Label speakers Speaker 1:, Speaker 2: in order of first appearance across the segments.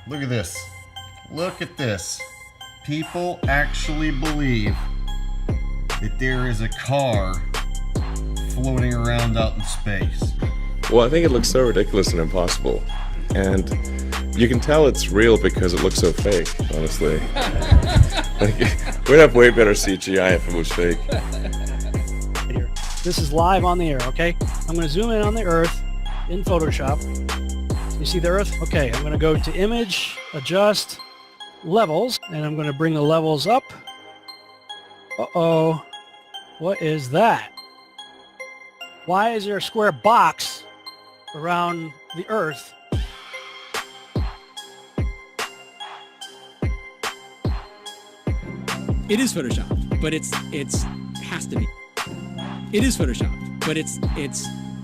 Speaker 1: Look at this. Look at this. People actually believe that there is a car floating around out in space.
Speaker 2: Well, I think it looks so ridiculous and impossible. And you can tell it's real because it looks so fake, honestly. We'd have way better CGI if it was fake.
Speaker 3: This is live on the air, okay? I'm going to zoom in on the Earth in Photoshop. You see the Earth? Okay, I'm going to go to Image, Adjust, Levels, and I'm going to bring the levels up. Uh-oh. What is that? Why is there a square box around the Earth?
Speaker 4: It is Photoshopped, but it's has to be. It is Photoshopped, but it's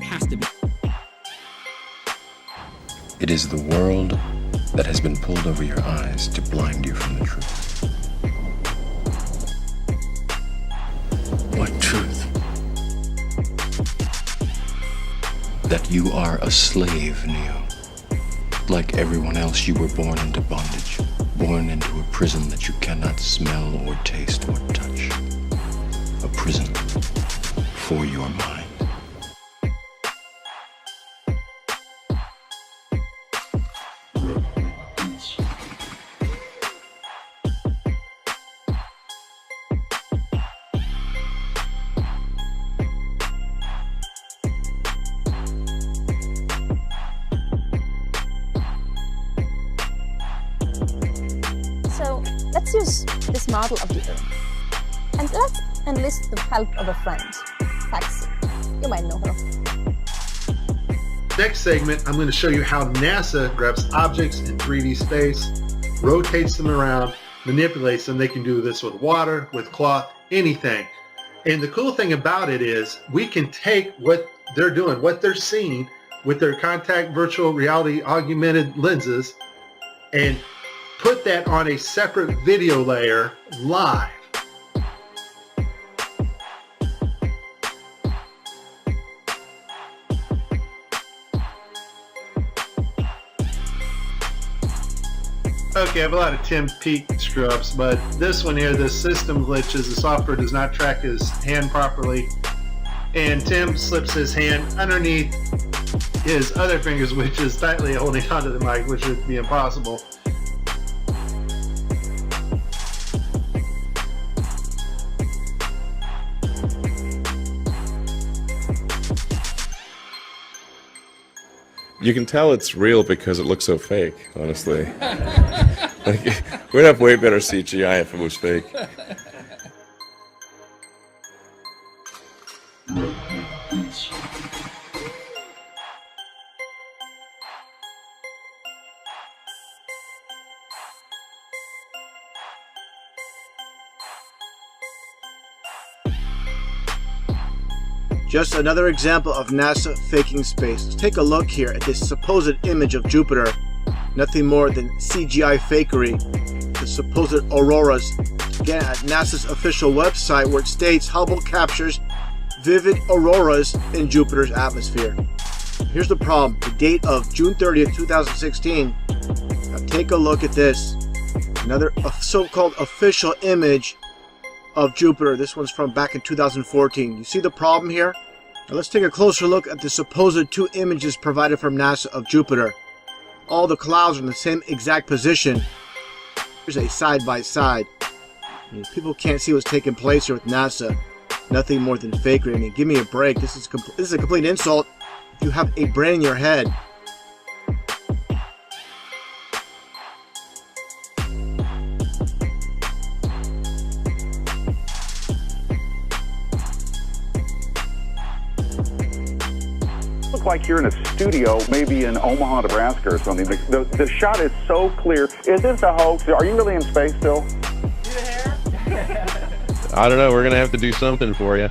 Speaker 4: has to be.
Speaker 5: It is the world that has been pulled over your eyes to blind you from the truth. What truth? That you are a slave, Neo. Like everyone else, you were born into bondage, born into a prison that you cannot smell or taste or touch. A prison for your mind.
Speaker 6: So let's use this model of the Earth. And let's enlist the help of a friend, Taxi. You might know her.
Speaker 7: Next segment, I'm going to show you how NASA grabs objects in 3D space, rotates them around, manipulates them. They can do this with water, with cloth, anything. And the cool thing about it is we can take what they're doing, what they're seeing with their contact virtual reality augmented lenses, and put that on a separate video layer live. Okay, I have a lot of Tim Peake screw-ups, but this one here, the system glitches, the software does not track his hand properly, and Tim slips his hand underneath his other fingers, which is tightly holding onto the mic, which would be impossible.
Speaker 2: You can tell it's real because it looks so fake, honestly. We'd have way better CGI if it was fake.
Speaker 8: Just another example of NASA faking space. Let's take a look here at this supposed image of Jupiter. Nothing more than CGI fakery. The supposed auroras. Again, at NASA's official website, where it states Hubble captures vivid auroras in Jupiter's atmosphere. Here's the problem. The date of June 30th, 2016. Now take a look at this. Another so-called official image of Jupiter. This one's from back in 2014. You see the problem here? Now let's take a closer look at the supposed two images provided from NASA of Jupiter. All the clouds are in the same exact position. Here's a side-by-side. People can't see what's taking place here with NASA. Nothing more than fakery. I mean, give me a break. This is a complete insult. If you have a brain in your head.
Speaker 9: Look like you're in a studio, maybe in Omaha, Nebraska or something. The shot is so clear. Is this a hoax? Are you really in space still?
Speaker 10: I don't know. We're going to have to do something for you.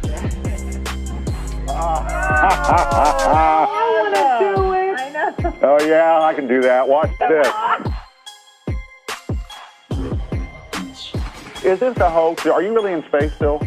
Speaker 9: Oh, yeah, I can do that. Watch this. Is this a hoax? Are you really in space still?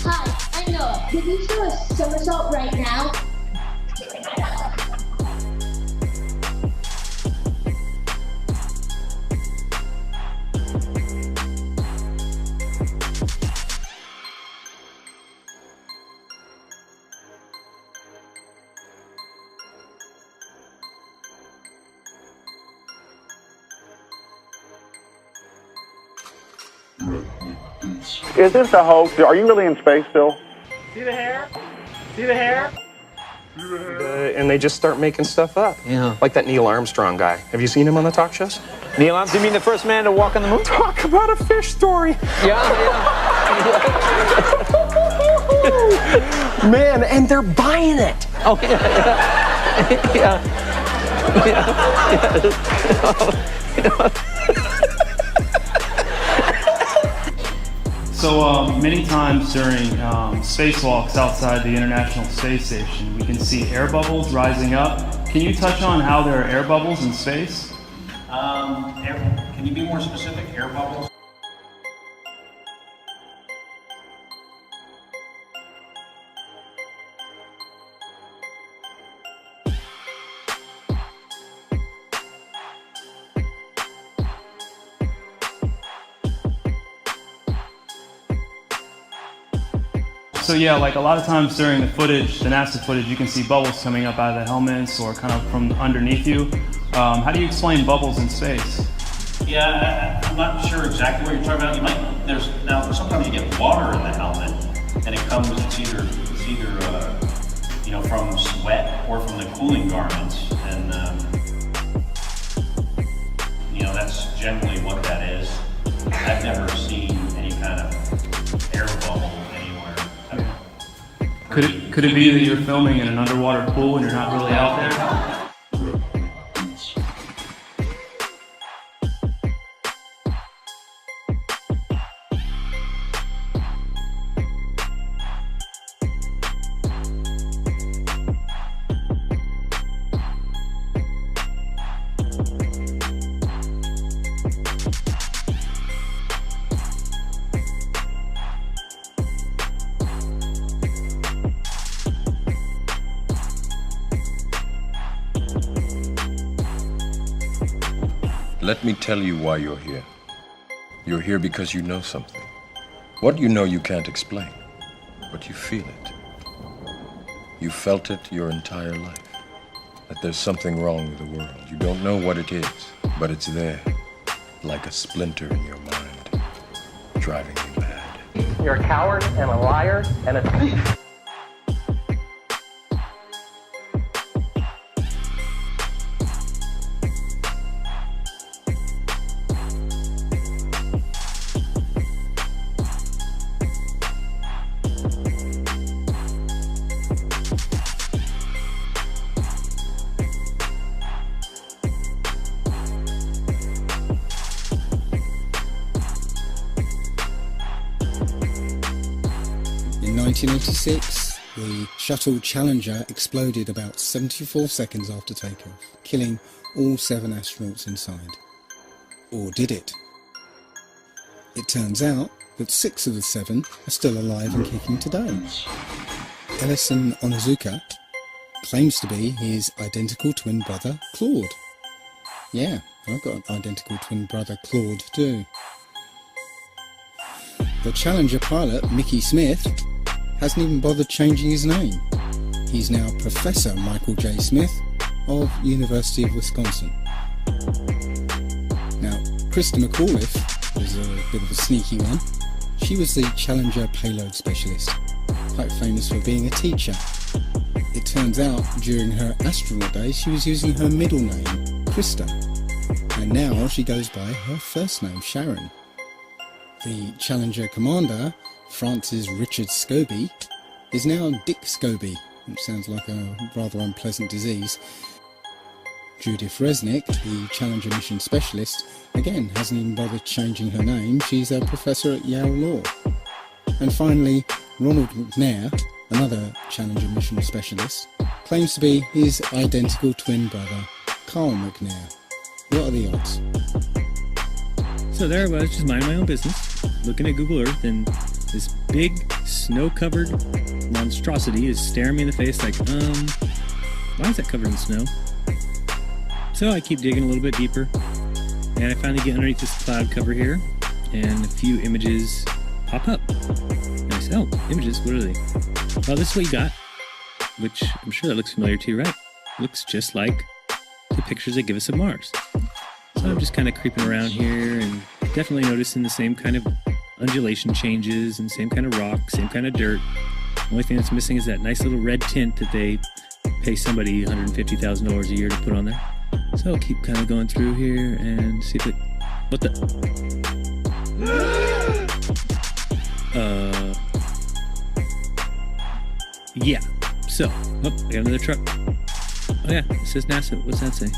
Speaker 11: Hi, I'm Noah. Could you do a somersault right now?
Speaker 9: Is this a hoax? Are you really in space still?
Speaker 12: See the hair? See the hair?
Speaker 13: And they just start making stuff up.
Speaker 12: Yeah.
Speaker 13: Like that Neil Armstrong guy. Have you seen him on the talk shows?
Speaker 12: Neil Armstrong, you mean the first man to walk on the moon?
Speaker 13: Talk about a fish story. Man, and they're buying it.
Speaker 12: Oh, yeah.
Speaker 14: So many times during spacewalks outside the International Space Station, we can see air bubbles rising up. Can you touch on how there are air bubbles in space?
Speaker 15: Can you be more specific? Air bubbles?
Speaker 14: So yeah, like a lot of times during the footage, the NASA footage, you can see bubbles coming up out of the helmets or kind of from underneath you. How do you explain bubbles in space?
Speaker 15: Yeah, I'm not sure exactly what you're talking about. Now sometimes you get water in the helmet, and it comes. It's either from sweat or from the cooling garments, and that's generally what that is. I've never seen any kind of air bubble anywhere.
Speaker 14: Could it be that you're filming in an underwater pool and you're not really out there?
Speaker 5: Let me tell you why you're here. You're here because you know something. What you know you can't explain, but you feel it. You felt it your entire life, that there's something wrong with the world. You don't know what it is, but it's there, like a splinter in your mind, driving you mad.
Speaker 13: You're a coward and a liar and a thief.
Speaker 16: In 1986, the shuttle Challenger exploded about 74 seconds after takeoff, killing all 7 astronauts inside. Or did it? It turns out that 6 of the 7 are still alive and kicking today. Ellison Onizuka, claims to be his identical twin brother, Claude. Yeah, I've got an identical twin brother, Claude, too. The Challenger pilot, Mickey Smith, hasn't even bothered changing his name. He's now Professor Michael J. Smith of University of Wisconsin. Now, Krista McAuliffe was a bit of a sneaky one. She was the Challenger payload specialist, quite famous for being a teacher. It turns out during her astronaut days she was using her middle name, Krista, and now she goes by her first name, Sharon. The Challenger commander, Francis Richard Scobie, is now Dick Scobie, which sounds like a rather unpleasant disease. Judith Resnick, the Challenger mission specialist, again hasn't even bothered changing her name. She's a professor at Yale Law. And finally, Ronald McNair, another Challenger mission specialist, claims to be his identical twin brother, Carl McNair. What are the odds?
Speaker 17: So there I was, just minding my own business, looking at Google Earth, and this big, snow-covered monstrosity is staring me in the face like, why is that covered in snow? So I keep digging a little bit deeper, and I finally get underneath this cloud cover here, and a few images pop up. And I say, oh, images, what are they? Well, this is what you got, which I'm sure that looks familiar to you, right? Looks just like the pictures they give us of Mars. So I'm just kind of creeping around here and definitely noticing the same kind of undulation changes and same kind of rock, same kind of dirt. The only thing that's missing is that nice little red tint that they pay somebody $150,000 a year to put on there. So I'll keep kind of going through here and see if it... What the... Yeah. So, I got another truck. Oh yeah, it says NASA. What's that say?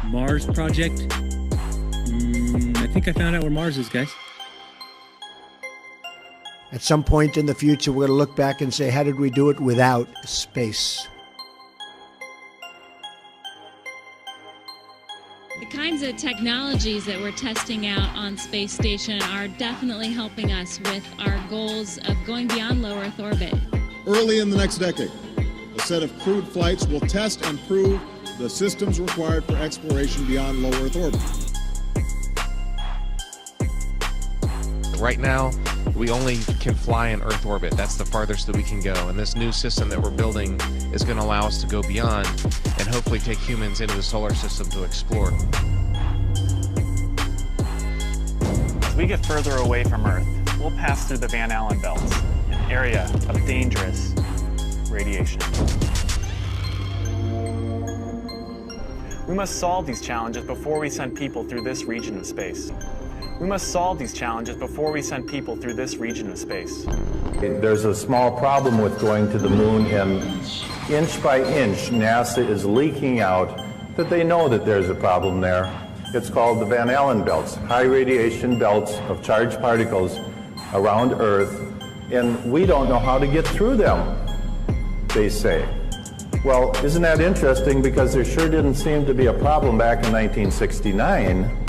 Speaker 17: Mars Project? I think I found out where Mars is, guys.
Speaker 18: At some point in the future, we're going to look back and say, how did we do it without space?
Speaker 19: The kinds of technologies that we're testing out on Space Station are definitely helping us with our goals of going beyond low Earth orbit.
Speaker 20: Early in the next decade, a set of crewed flights will test and prove the systems required for exploration beyond low Earth orbit.
Speaker 21: Right now, we only can fly in Earth orbit. That's the farthest that we can go. And this new system that we're building is going to allow us to go beyond and hopefully take humans into the solar system to explore.
Speaker 22: As we get further away from Earth, we'll pass through the Van Allen belts, an area of dangerous radiation. We must solve these challenges before we send people through this region of space. We must solve these challenges before we send people through this region of space.
Speaker 23: There's a small problem with going to the moon, and inch by inch, NASA is leaking out that they know that there's a problem there. It's called the Van Allen belts, high radiation belts of charged particles around Earth, and we don't know how to get through them, they say. Well, isn't that interesting, because there sure didn't seem to be a problem back in 1969.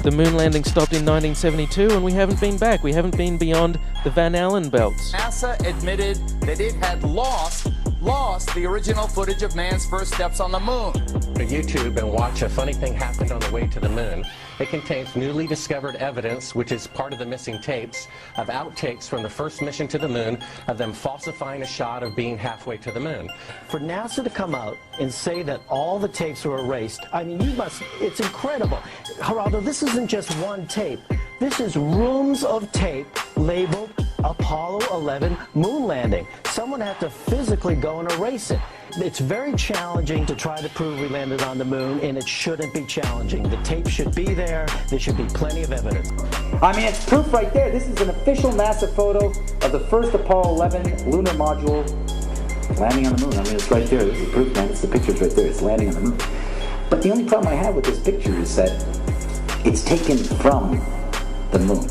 Speaker 24: The moon landing stopped in 1972 and we haven't been back. We haven't been beyond the Van Allen belts.
Speaker 25: NASA admitted that it had lost the original footage of man's first steps on the moon.
Speaker 26: To YouTube and watch A Funny Thing Happened on the Way to the Moon. It contains newly discovered evidence, which is part of the missing tapes, of outtakes from the first mission to the moon, of them falsifying a shot of being halfway to the moon.
Speaker 27: For NASA to come out and say that all the tapes were erased, I mean, it's incredible. Geraldo, this isn't just one tape. This is rooms of tape labeled Apollo 11 moon landing. Someone had to physically go and erase it. It's very challenging to try to prove we landed on the moon, and it shouldn't be challenging. The tape should be there. There should be plenty of evidence.
Speaker 28: I mean, it's proof right there. This is an official NASA photo of the first Apollo 11 lunar module landing on the moon. I mean, it's right there. This is proof, man. It's the picture's right there. It's landing on the moon. But the only problem I have with this picture is that it's taken from the moon.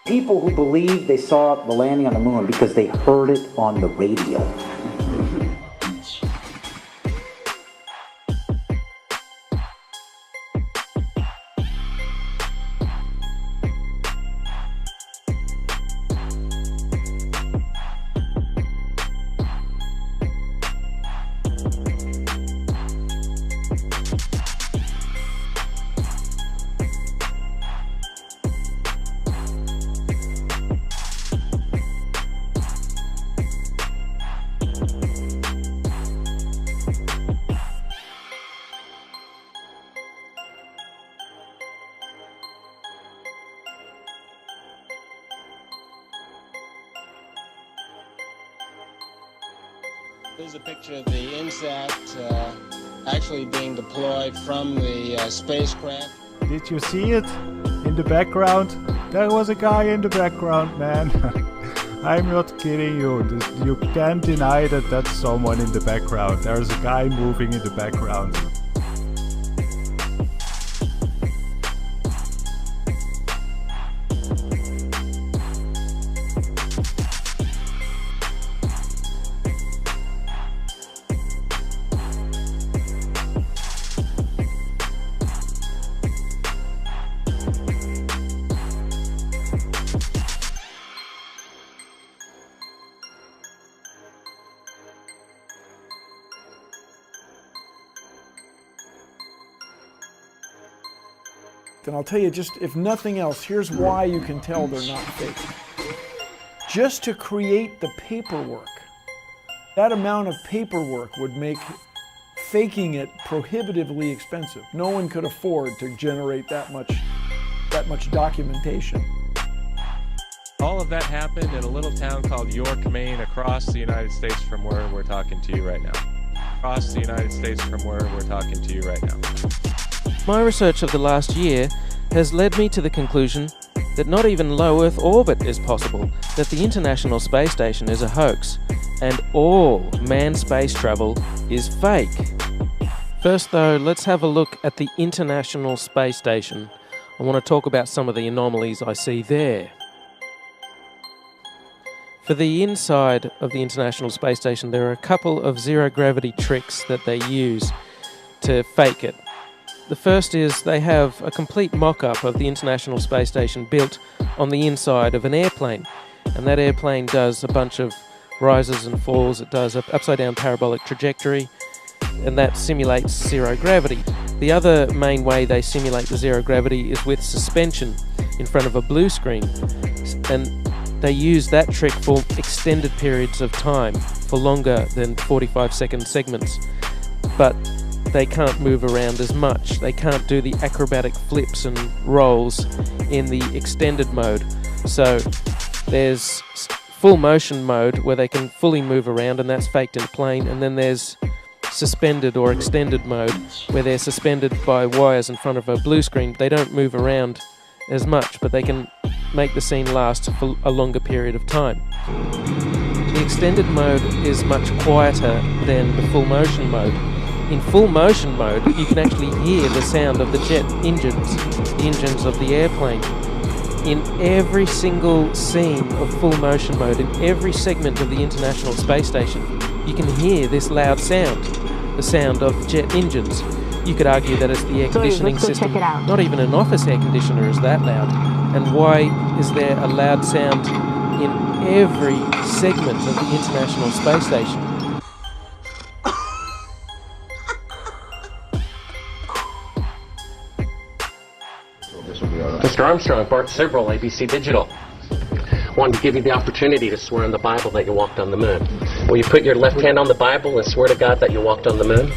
Speaker 28: People who believe they saw the landing on the moon because they heard it on the radio.
Speaker 1: This is a picture of the INSAT actually being deployed from the spacecraft.
Speaker 2: Did you see it in the background? There was a guy in the background, man. I'm not kidding you. You can't deny that that's someone in the background. There's a guy moving in the background.
Speaker 3: And I'll tell you, just if nothing else, here's why you can tell they're not fake. Just to create the paperwork, that amount of paperwork would make faking it prohibitively expensive. No one could afford to generate that much documentation.
Speaker 4: All of that happened in a little town called York, Maine, across the United States from where we're talking to you right now. Across the United States from where we're talking to you right now.
Speaker 24: My research of the last year has led me to the conclusion that not even low Earth orbit is possible, that the International Space Station is a hoax, and all manned space travel is fake. First though, let's have a look at the International Space Station. I want to talk about some of the anomalies I see there. For the inside of the International Space Station, there are a couple of zero-gravity tricks that they use to fake it. The first is they have a complete mock-up of the International Space Station built on the inside of an airplane. And that airplane does a bunch of rises and falls. It does an upside-down parabolic trajectory, and that simulates zero gravity. The other main way they simulate the zero gravity is with suspension in front of a blue screen. And they use that trick for extended periods of time, for longer than 45-second segments. But they can't move around as much. They can't do the acrobatic flips and rolls in the extended mode. So there's full motion mode where they can fully move around, and that's faked in a plane. And then there's suspended or extended mode where they're suspended by wires in front of a blue screen. They don't move around as much, but they can make the scene last for a longer period of time. The extended mode is much quieter than the full motion mode. In full motion mode, you can actually hear the sound of the jet engines, the engines of the airplane. In every single scene of full motion mode, in every segment of the International Space Station, you can hear this loud sound, the sound of jet engines. You could argue that it's the air conditioning system. Not even an office air conditioner is that loud. And why is there a loud sound in every segment of the International Space Station?
Speaker 26: Mr. Armstrong, Bart Sibrel, ABC Digital. Wanted to give you the opportunity to swear on the Bible that you walked on the moon. Will you put your left hand on the Bible and swear to God that you walked on the moon?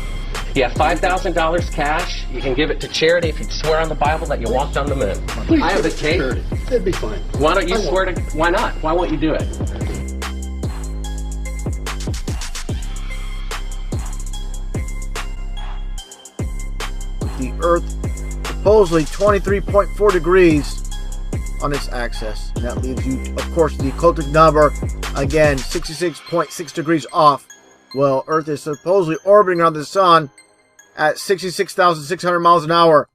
Speaker 26: You have $5,000 cash. You can give it to charity if you swear on the Bible that you walked on the moon.
Speaker 28: Please,
Speaker 26: I have the tape.
Speaker 28: It'd be fine.
Speaker 26: Why don't you swear to... Why not? Why won't you do it?
Speaker 18: The Earth supposedly 23.4 degrees on its axis. And that leaves you, of course, the occultic number, again, 66.6 degrees off. Well, Earth is supposedly orbiting around the sun at 66,600 miles an hour.